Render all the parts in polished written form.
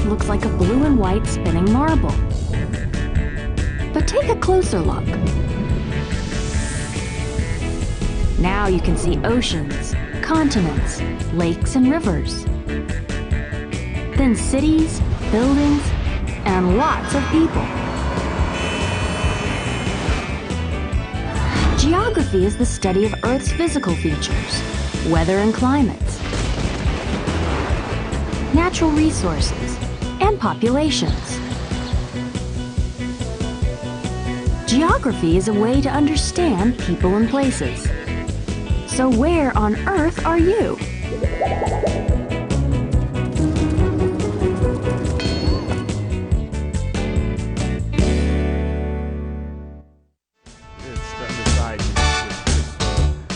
looks like a blue and white spinning marble. But take a closer look. Now you can see oceans, continents, lakes, and rivers. Then cities, buildings, and lots of people. Geography is the study of Earth's physical features, weather and climates, natural resources, and populations. Geography is a way to understand people and places. So where on Earth are you?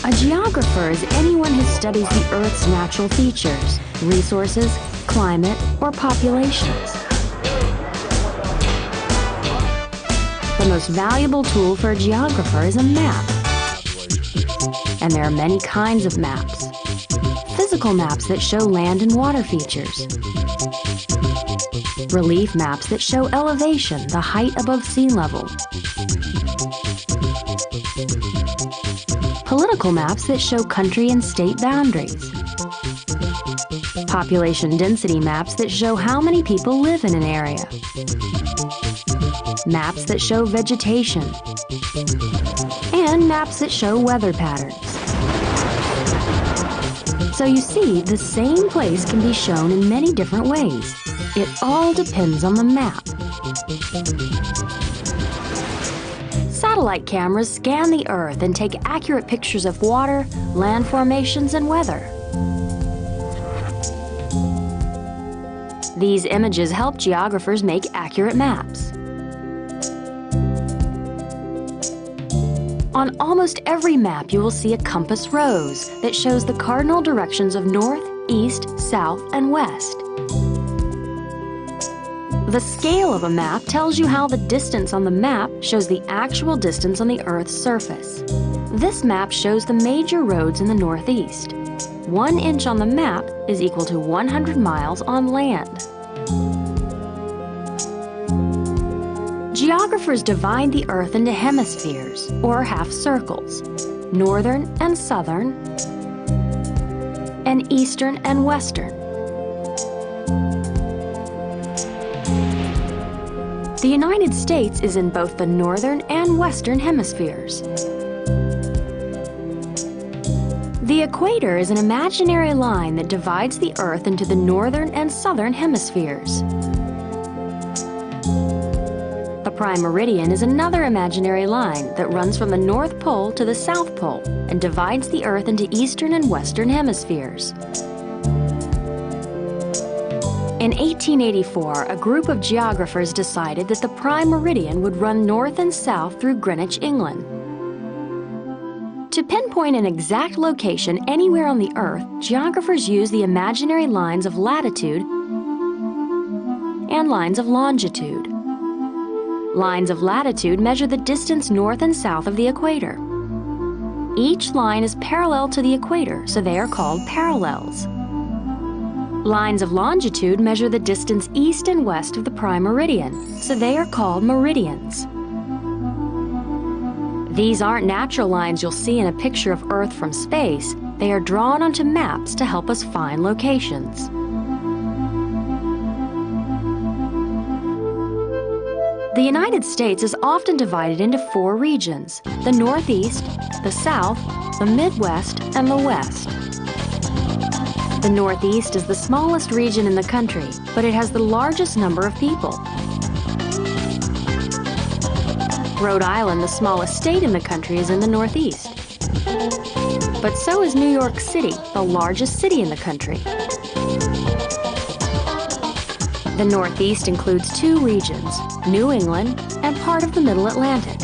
A geographer is anyone who studies the Earth's natural features, resources, climate, or populations. The most valuable tool for a geographer is a map. And there are many kinds of maps. Physical maps that show land and water features. Relief maps that show elevation, the height above sea level. Political maps that show country and state boundaries. Population density maps that show how many people live in an area. Maps that show vegetation. And maps that show weather patterns. So you see, the same place can be shown in many different ways. It all depends on the map. Satellite cameras scan the Earth and take accurate pictures of water, land formations, and weather. These images help geographers make accurate maps. On almost every map, you will see a compass rose that shows the cardinal directions of north, east, south, and west. The scale of a map tells you how the distance on the map shows the actual distance on the Earth's surface. This map shows the major roads in the Northeast. 1 inch on the map is equal to 100 miles on land. Geographers divide the Earth into hemispheres, or half circles, northern and southern, and eastern and western. The United States is in both the northern and western hemispheres. The equator is an imaginary line that divides the Earth into the northern and southern hemispheres. The prime meridian is another imaginary line that runs from the North Pole to the South Pole and divides the Earth into eastern and western hemispheres. In 1884, a group of geographers decided that the prime meridian would run north and south through Greenwich, England. To pinpoint an exact location anywhere on the Earth, geographers use the imaginary lines of latitude and lines of longitude. Lines of latitude measure the distance north and south of the equator. Each line is parallel to the equator, so they are called parallels. Lines of longitude measure the distance east and west of the prime meridian, so they are called meridians. These aren't natural lines you'll see in a picture of Earth from space. They are drawn onto maps to help us find locations. The United States is often divided into 4 regions: the Northeast, the South, the Midwest, and the West. The Northeast is the smallest region in the country, but it has the largest number of people. Rhode Island, the smallest state in the country, is in the Northeast. But so is New York City, the largest city in the country. The Northeast includes 2 regions, New England and part of the Middle Atlantic.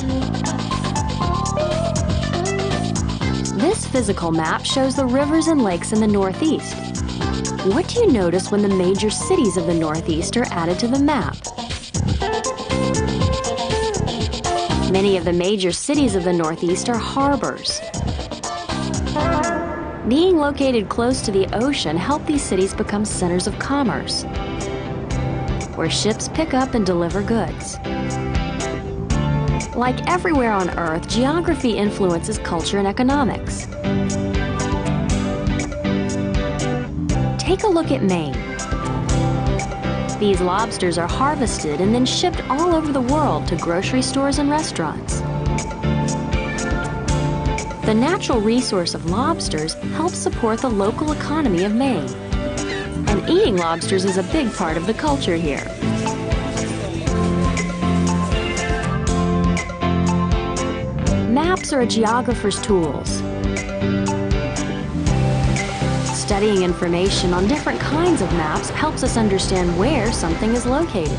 This physical map shows the rivers and lakes in the Northeast. What do you notice when the major cities of the Northeast are added to the map? Many of the major cities of the Northeast are harbors. Being located close to the ocean help these cities become centers of commerce. where ships pick up and deliver goods. Like everywhere on Earth, geography influences culture and economics. Take a look at Maine. These lobsters are harvested and then shipped all over the world to grocery stores and restaurants. The natural resource of lobsters helps support the local economy of Maine. And eating lobsters is a big part of the culture here. Maps are a geographer's tools. Studying information on different kinds of maps helps us understand where something is located,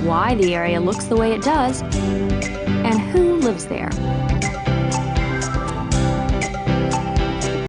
why the area looks the way it does, and who lives there.